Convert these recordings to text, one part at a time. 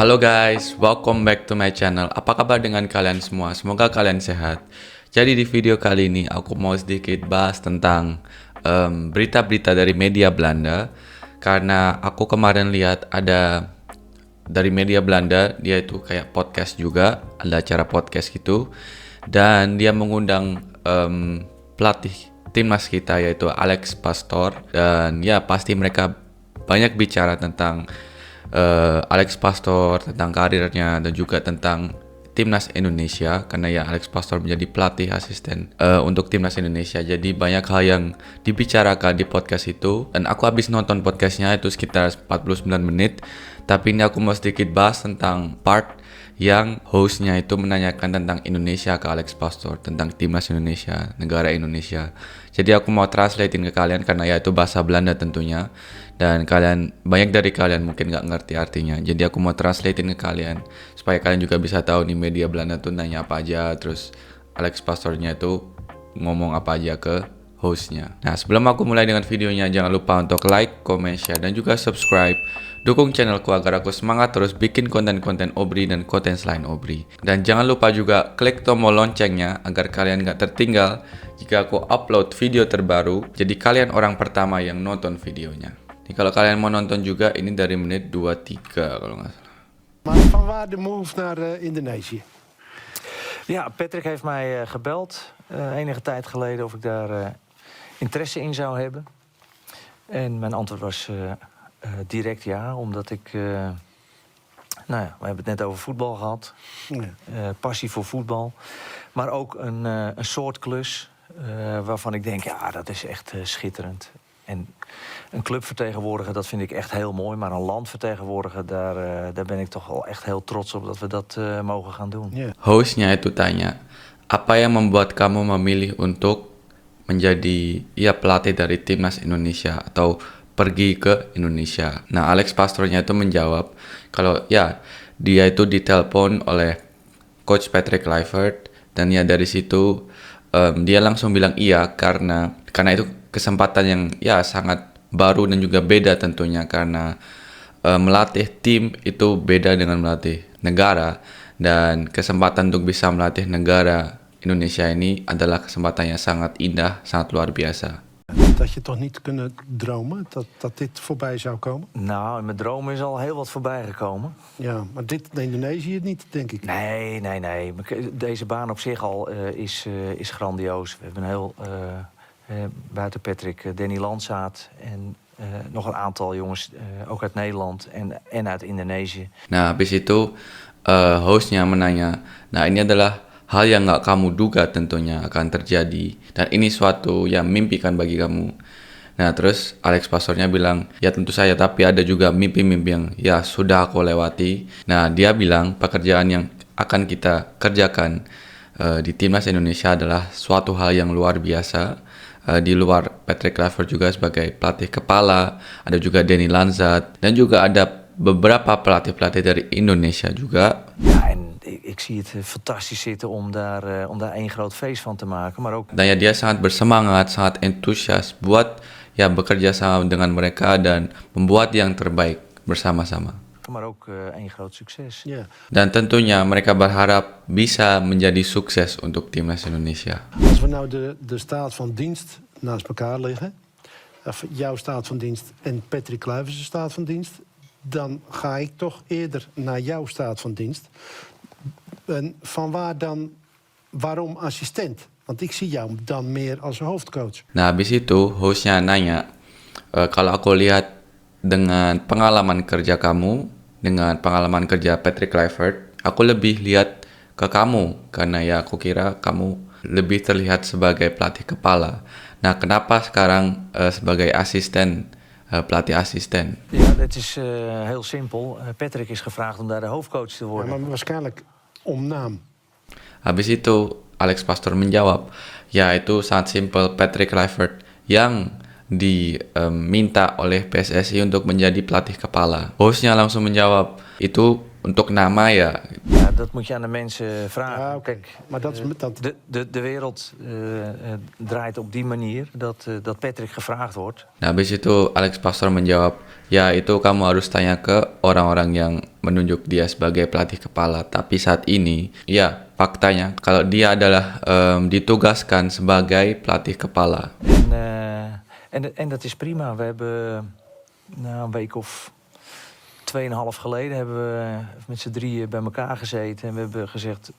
Halo guys, welcome back to my channel. Apa kabar dengan kalian semua? Semoga kalian sehat. Jadi di video kali ini aku mau sedikit bahas tentang berita-berita dari media Belanda. Karena aku kemarin lihat ada dari media Belanda, dia itu kayak podcast juga, ada acara podcast gitu. Dan dia mengundang pelatih timnas kita yaitu Alex Pastoor. Dan ya pasti mereka banyak bicara tentang Alex Pastoor, tentang karirnya dan juga tentang timnas Indonesia, karena ya Alex Pastoor menjadi pelatih asisten untuk timnas Indonesia. Jadi banyak hal yang dibicarakan di podcast itu, dan aku habis nonton podcastnya itu sekitar 49 menit. Tapi ini aku mau sedikit bahas tentang part yang hostnya itu menanyakan tentang Indonesia ke Alex Pastoor, tentang timnas Indonesia, negara Indonesia. Jadi aku mau translatein ke kalian karena ya itu bahasa Belanda tentunya, dan banyak dari kalian mungkin nggak ngerti artinya. Jadi aku mau translatein ke kalian supaya kalian juga bisa tahu nih media Belanda tuh nanya apa aja, terus Alex Pastoornya itu ngomong apa aja ke hostnya. Nah, sebelum aku mulai dengan videonya, jangan lupa untuk like, comment, share, dan juga subscribe. Dukung channelku agar aku semangat terus bikin konten-konten Obri dan konten selain Obri. Dan jangan lupa juga klik tombol loncengnya agar kalian gak tertinggal jika aku upload video terbaru. Jadi kalian orang pertama yang nonton videonya. Nih, kalau kalian mau nonton juga, ini dari menit 23 kalau nggak salah. Maar van waar de move naar Indonesië? Ja, Patrick heeft mij gebeld enige tijd geleden of ik daar interesse in zou hebben. En mijn antwoord was direct ja, omdat ik... nou ja, we hebben het net over voetbal gehad. Ja. Passie voor voetbal. Maar ook een soort klus waarvan ik denk, ja, dat is echt schitterend. En een club vertegenwoordigen, dat vind ik echt heel mooi. Maar een land vertegenwoordigen, daar ben ik toch wel echt heel trots op dat we dat mogen gaan doen. Ja. Hostnya itu tanya, apa yang membuat kamu memilih untuk menjadi pelatih dari timnas Indonesia atau pergi ke Indonesia? Nah, Alex Pastoornya itu menjawab kalau ya dia itu ditelepon oleh coach Patrick Kluivert, dan ya dari situ dia langsung bilang iya karena itu kesempatan yang ya sangat baru dan juga beda tentunya, karena melatih tim itu beda dengan melatih negara, dan kesempatan untuk bisa melatih negara Indonesia ini adalah kesempatan yang sangat indah, sangat luar biasa. Dat je toch niet kunnen dromen dat dit voorbij zou komen? Nou, in mijn droom is al heel wat voorbij gekomen. Ja, maar dit Indonesië niet, denk ik. Nee. Deze baan op zich al is grandioos. We hebben een heel... buiten Patrick, Danny Landzaat en nog een aantal jongens, ook uit Nederland en uit Indonesië. Nah, habis itu hostnya menanya, nah ini adalah hal yang gak kamu duga tentunya akan terjadi, dan ini suatu yang mimpi kan bagi kamu. Nah, terus Alex Pastoornya bilang, ya tentu saja, tapi ada juga mimpi-mimpi yang ya sudah aku lewati. Nah, dia bilang pekerjaan yang akan kita kerjakan di timnas Indonesia adalah suatu hal yang luar biasa. Di luar Patrick Kluivert juga sebagai pelatih kepala, ada juga Danny Landzaat, dan juga ada beberapa pelatih-pelatih dari Indonesia juga. Ja, en ik zie het fantastisch zitten om daar één groot feest van te maken, maar ook... Dan ya dia sangat bersemangat, sangat entusias buat ya bekerja sama dengan mereka dan membuat yang terbaik bersama-sama. Maar ook één groot succes. Ja. Dan tentunya mereka berharap bisa menjadi sukses untuk timnas Indonesia. Als we nou de staat van dienst naast elkaar leggen, of jouw staat van dienst en Patrick Kluivert's staat van dienst, dan ga ik toch eerder naar jouw staat van dienst. En vanwaar dan, waarom assistent? Want ik zie jou dan meer als hoofdcoach. Nah, habis itu hostnya nanya, kalau aku lihat dengan pengalaman kerja kamu, dengan pengalaman kerja Patrick Kluivert, aku lebih lihat ke kamu, karena ya aku kira kamu lebih terlihat sebagai pelatih kepala. Nah, kenapa sekarang sebagai asisten, pelatih asisten? Ja, het is heel simpel. Patrick is gevraagd om daar de hoofdcoach te Ja, worden. maar waarschijnlijk om naam. Habis itu Alex Pastoor menjawab, ya itu sangat simpel, Patrick Kluivert yang diminta oleh PSSI untuk menjadi pelatih kepala. Hostnya langsung menjawab, itu untuk nama ya. Ja, dat moet je aan de mensen vragen. Ja, oké. Kijk, Maar dat is dat. de wereld draait op die manier dat Patrick gevraagd wordt. Nah, habis itu Alex Pastor menjawab, ya itu kamu harus tanya ke orang-orang yang menunjuk dia sebagai pelatih kepala. Tapi saat ini, ya faktanya kalau dia adalah ditugaskan sebagai pelatih kepala. En dat is prima. We hebben een week of 2,5 geleden hebben we met z'n drieën bij elkaar gezeten. En we hebben gezegd,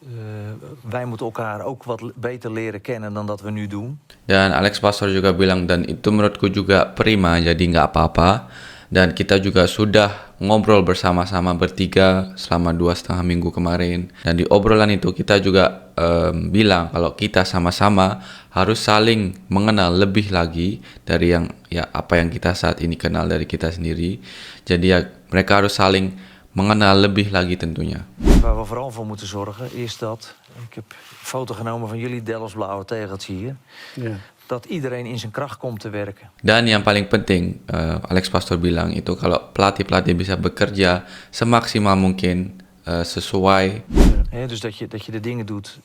wij moeten elkaar ook wat beter leren kennen dan dat we nu doen. Dan Alex Pastor juga bilang, dan itu menurutku juga prima, jadi nggak apa-apa. Dan kita juga sudah ngobrol bersama-sama bertiga selama 2,5 minggu kemarin. Dan di obrolan itu kita juga bilang kalau kita sama-sama harus saling mengenal lebih lagi dari apa yang kita saat ini kenal dari kita sendiri. Jadi ya mereka harus saling mengenal lebih lagi tentunya. Waar we vooral voor moeten zorgen is dat, ik heb een foto genomen van jullie Delfts blauwe tegeltje hier. Ja. Dat iedereen in zijn kracht komt te werken. Dan yang paling penting, Alex Pastor bilang itu kalau pelatih-pelatih bisa bekerja semaksimal mungkin sesuai. Dus dat je de dingen doet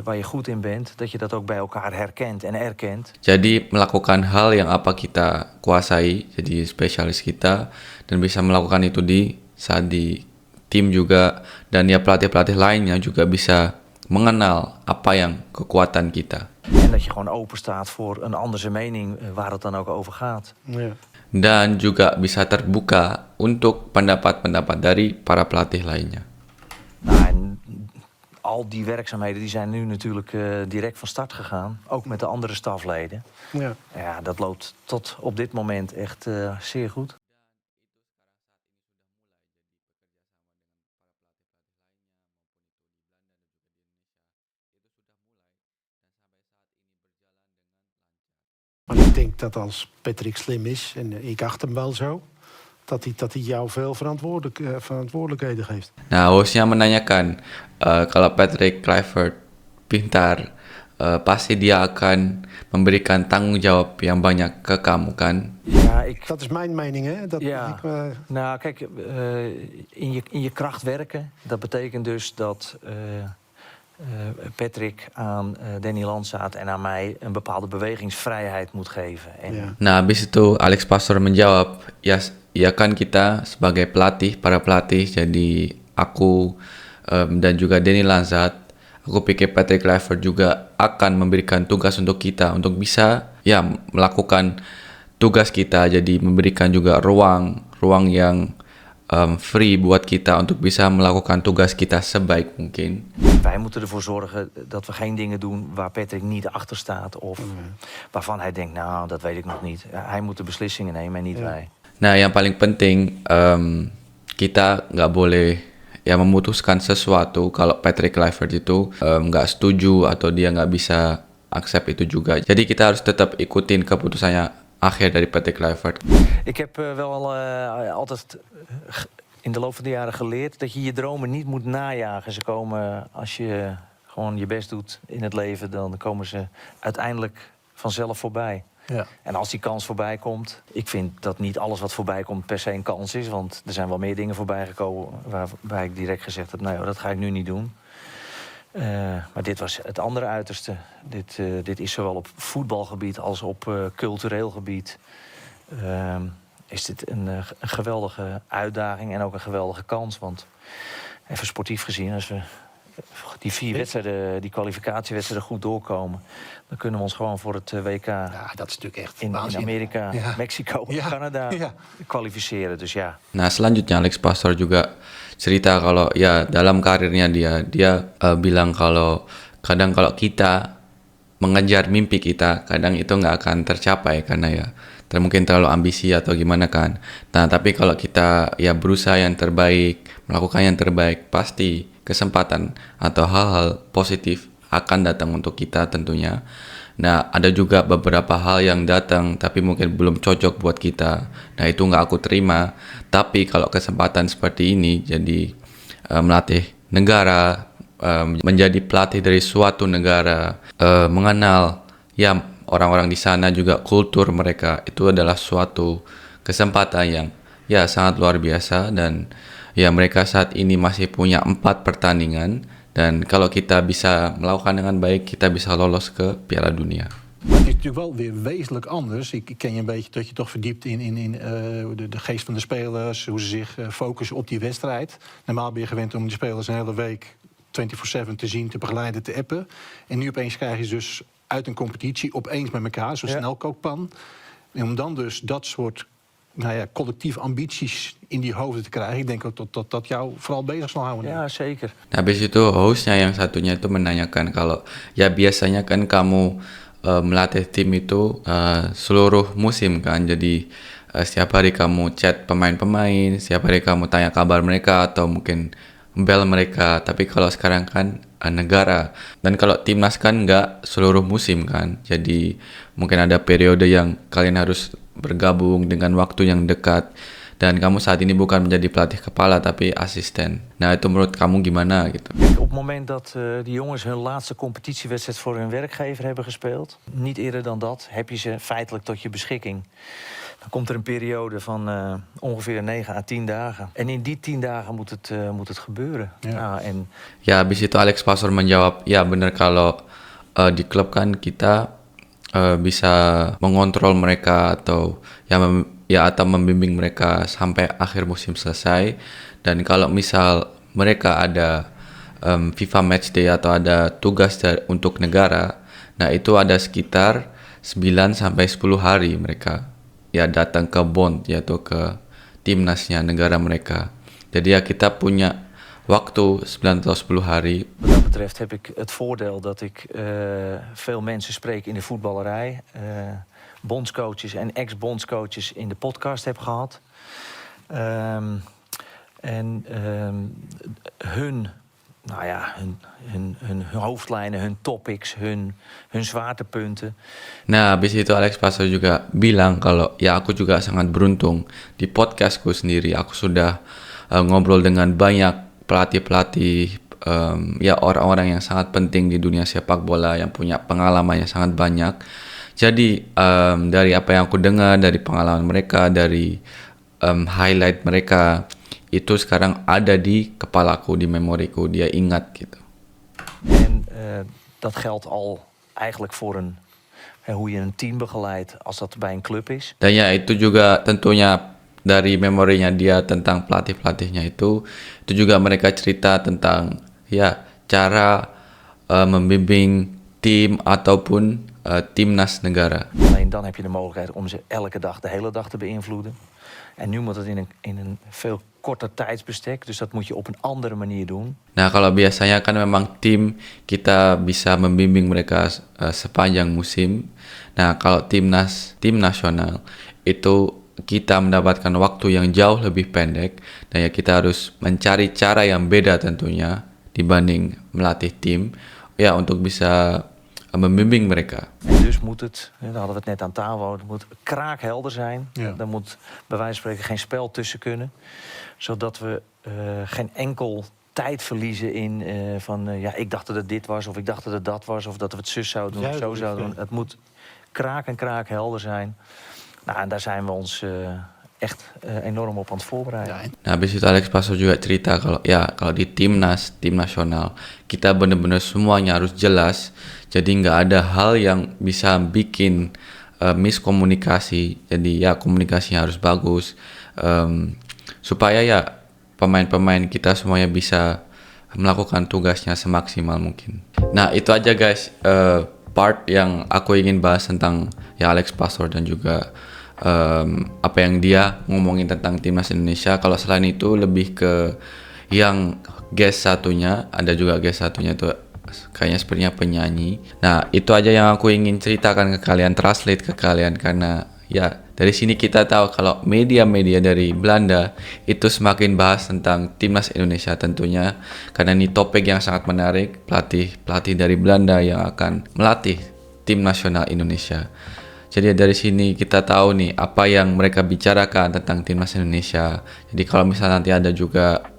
waar je goed in bent, dat je dat ook bij elkaar herkent en erkent. Jadi melakukan hal yang apa kita kuasai, jadi spesialis kita, dan bisa melakukan itu saat di tim juga, dan ya pelatih-pelatih lainnya juga bisa mengenal apa yang kekuatan kita. En dat je gewoon open staat voor een andere mening waar het dan ook over gaat. Ja. Dan juga bisa terbuka untuk pendapat-pendapat dari para pelatih lainnya. Nou, en al die werkzaamheden die zijn nu natuurlijk direct van start gegaan. Ook met de andere stafleden. Ja. Ja, dat loopt tot op dit moment echt zeer goed. Maar ik denk dat als Patrick slim is, en ik acht hem wel zo, dat hij jou veel verantwoordelijkheden geeft. Nah, hostnya menanyakan kalau Patrick Kluivert pintar, pasti dia akan memberikan tanggung jawab yang banyak ke kamu kan? Ja, Dat is mijn mening, hè? Ja. Nou, kijk, in je kracht werken, dat betekent dus dat Patrick aan Danny Landzaat en aan mij een bepaalde bewegingsvrijheid moet geven. En Ja. Nah, habis itu Alex Pastor menjawab, ya kan kita sebagai pelatih, para pelatih, jadi aku dan juga Danny Landzaat, aku pikir Patrick Kluivert juga akan memberikan tugas untuk kita, untuk bisa ya melakukan tugas kita, jadi memberikan juga ruang yang free buat kita untuk bisa melakukan tugas kita sebaik mungkin. wij moeten ervoor zorgen dat we geen dingen doen waar Patrick niet achter staat. Of waarvan hij denkt, nou, dat weet ik nog niet. Hij moet de beslissingen nemen en niet wij. Nah, yang paling penting kita nggak boleh ya memutuskan sesuatu kalau Patrick Kluivert itu nggak setuju atau dia nggak bisa accept itu juga. Jadi kita harus tetap ikutin keputusannya akhir dari Patrick Kluivert. Ik heb wel altijd in de loop van de jaren geleerd dat je je dromen niet moet najagen. Ze komen, als je gewoon je best doet in het leven, dan komen ze uiteindelijk vanzelf voorbij. Ja. En als die kans voorbij komt, ik vind dat niet alles wat voorbij komt per se een kans is. Want er zijn wel meer dingen voorbij gekomen waarbij ik direct gezegd heb, nou ja, dat ga ik nu niet doen. Maar dit was het andere uiterste. Dit is zowel op voetbalgebied als op cultureel gebied. Is dit een geweldige uitdaging en ook een geweldige kans. Want even sportief gezien, als we die 4 wedstrijden, die kwalificatiewedstrijden goed doorkomen, dan kunnen we ons gewoon voor het WK Ja, dat is natuurlijk echt in waanzinnig. Amerika, Ja. Mexico, Ja. Canada Ja. kwalificeren. Dus ja. Nah, selanjutnya Alex Pastor juga cerita kalau ya dalam karirnya dia bilang kalau kadang kalau kita mengejar mimpi kita, kadang itu nggak akan tercapai karena ya mungkin terlalu ambisi atau gimana kan. Nah, tapi kalau kita ya berusaha yang terbaik, melakukan yang terbaik, pasti kesempatan atau hal-hal positif akan datang untuk kita tentunya. Nah, ada juga beberapa hal yang datang tapi mungkin belum cocok buat kita. Nah, itu nggak aku terima. Tapi kalau kesempatan seperti ini, jadi melatih negara, menjadi pelatih dari suatu negara, mengenal ya orang-orang di sana juga kultur mereka, itu adalah suatu kesempatan yang ya sangat luar biasa. Dan ya mereka saat ini masih punya 4 pertandingan dan kalau kita bisa melakukan dengan baik, kita bisa lolos ke Piala Dunia. Maar het is natuurlijk wel weer wezenlijk anders. Ik ken je een beetje dat je toch verdiept in de geest van de spelers, hoe ze zich focussen op die wedstrijd. Normaal ben je gewend om die spelers een hele week 24/7 te zien, te begeleiden, te appen. En nu opeens krijg je ze dus uit een competitie opeens met elkaar, zo'n snelkookpan. En om dan dus dat soort collectieve ambities in die hoofden te krijgen, ik denk ook dat jou vooral bezig zal houden. Ja, zeker. Nah, habis itu hostnya yang satunya itu menanyakan kalau ya biasanya kan kamu melatih tim itu seluruh musim kan, jadi setiap hari kamu chat pemain-pemain, setiap hari kamu tanya kabar mereka atau mungkin bel mereka, tapi kalau sekarang kan negara, dan kalau timnas kan nggak seluruh musim kan, jadi mungkin ada periode yang kalian harus bergabung dengan waktu yang dekat. Dan kamu saat ini bukan menjadi pelatih kepala tapi asisten. Nah itu menurut kamu gimana gitu? Op het moment dat die jongens hun laatste competitiewedstrijd voor hun werkgever hebben gespeeld, niet eerder dan dat, heb je ze feitelijk tot je beschikking. Dan komt er een periode van ongeveer 9 à 10 dagen. En in die 10 dagen moet het gebeuren. Ja. Ya habis itu Alex Pastor menjawab, ya benar kalau di klub kan kita bisa mengontrol mereka atau atau membimbing mereka sampai akhir musim selesai. Dan kalau misal mereka ada FIFA Matchday atau ada tugas untuk negara, nah itu ada sekitar 9 sampai 10 hari mereka ya datang ke Bond, yaitu ke timnasnya negara mereka. Jadi ya kita punya waktu 9 atau 10 hari. Wat dat betreft heb ik het voordeel dat ik veel mensen spreek in de voetballerij. Bondscoaches en ex-bondscoaches in de podcast heb gehad. Hun hoofdlijnen, hun topics, hun zwaartepunten. Nah, habis itu Alex Pastor juga bilang kalau ya aku juga sangat beruntung di podcastku sendiri. Aku sudah ngobrol dengan banyak pelatih-pelatih, ya orang-orang yang sangat penting di dunia sepak bola yang punya pengalaman yang sangat banyak. Jadi dari apa yang aku dengar, dari pengalaman mereka, dari highlight mereka, itu sekarang ada di kepalaku, di memoriku, dia ingat gitu. En dat geldt al eigenlijk voor hoe je een team begeleidt als dat bij een club is. Dan ya itu juga tentunya dari memorinya dia tentang pelatih-pelatihnya itu juga mereka cerita tentang ya cara membimbing tim ataupun timnas negara. Alleen dan heb je de mogelijkheid om ze elke dag, de hele dag te beïnvloeden. En nu moet het in een veel korter tijdsbestek, dus dat moet je op een andere manier doen. Nah kalau biasanya kan memang tim kita bisa membimbing mereka sepanjang musim. Nah kalau tim nasional itu kita mendapatkan waktu yang jauh lebih pendek, dan ya kita harus mencari cara yang beda tentunya dibanding melatih tim ya untuk bisa membimbing mereka. En dus moet het, daar hadden we het net aan tafel, het moet kraakhelder zijn. Ja. Er moet bij wijze van spreken geen spel tussen kunnen. Zodat we geen enkel tijd verliezen in ik dacht dat het dit was, of ik dacht dat het dat was, of dat we het zus zouden doen, of zo zouden doen. Het moet kraakhelder zijn. Nou, en daar zijn we ons echt enorm op aan het voorbereiden. Ja, Nah, habis itu Alex Pastor juga cerita kalau di tim nasional kita benar-benar semuanya harus jelas. Jadi nggak ada hal yang bisa bikin miskomunikasi. Jadi ya komunikasinya harus bagus supaya ya pemain-pemain kita semuanya bisa melakukan tugasnya semaksimal mungkin. Nah itu aja guys part yang aku ingin bahas tentang ya Alex Pastor dan juga apa yang dia ngomongin tentang timnas Indonesia. Kalau selain itu lebih ke yang guest satunya, ada juga guest satunya itu kayaknya sepertinya penyanyi. Nah itu aja yang aku ingin ceritakan ke kalian, translate ke kalian, karena ya dari sini kita tahu kalau media-media dari Belanda itu semakin bahas tentang timnas Indonesia tentunya, karena ini topik yang sangat menarik, pelatih dari Belanda yang akan melatih tim nasional Indonesia. Jadi dari sini kita tahu nih apa yang mereka bicarakan tentang timnas Indonesia. Jadi kalau misalnya nanti ada juga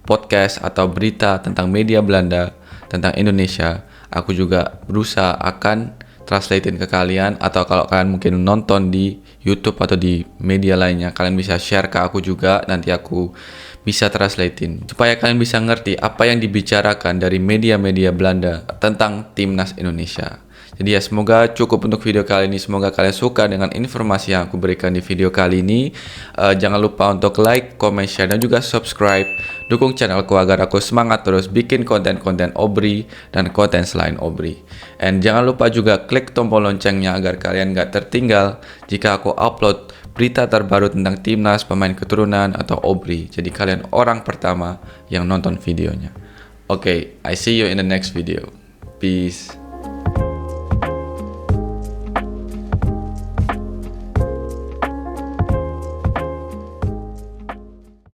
podcast atau berita tentang media Belanda tentang Indonesia, aku juga berusaha akan translatein ke kalian, atau kalau kalian mungkin nonton di YouTube atau di media lainnya, kalian bisa share ke aku juga, nanti aku bisa translatein supaya kalian bisa ngerti apa yang dibicarakan dari media-media Belanda tentang timnas Indonesia. Jadi ya, semoga cukup untuk video kali ini. Semoga kalian suka dengan informasi yang aku berikan di video kali ini. Jangan lupa untuk like, comment, share, dan juga subscribe. Dukung channelku agar aku semangat terus bikin konten-konten Obri dan konten selain Obri. And jangan lupa juga klik tombol loncengnya agar kalian gak tertinggal jika aku upload berita terbaru tentang timnas, pemain keturunan, atau Obri. Jadi kalian orang pertama yang nonton videonya. Okay, I see you in the next video. Peace.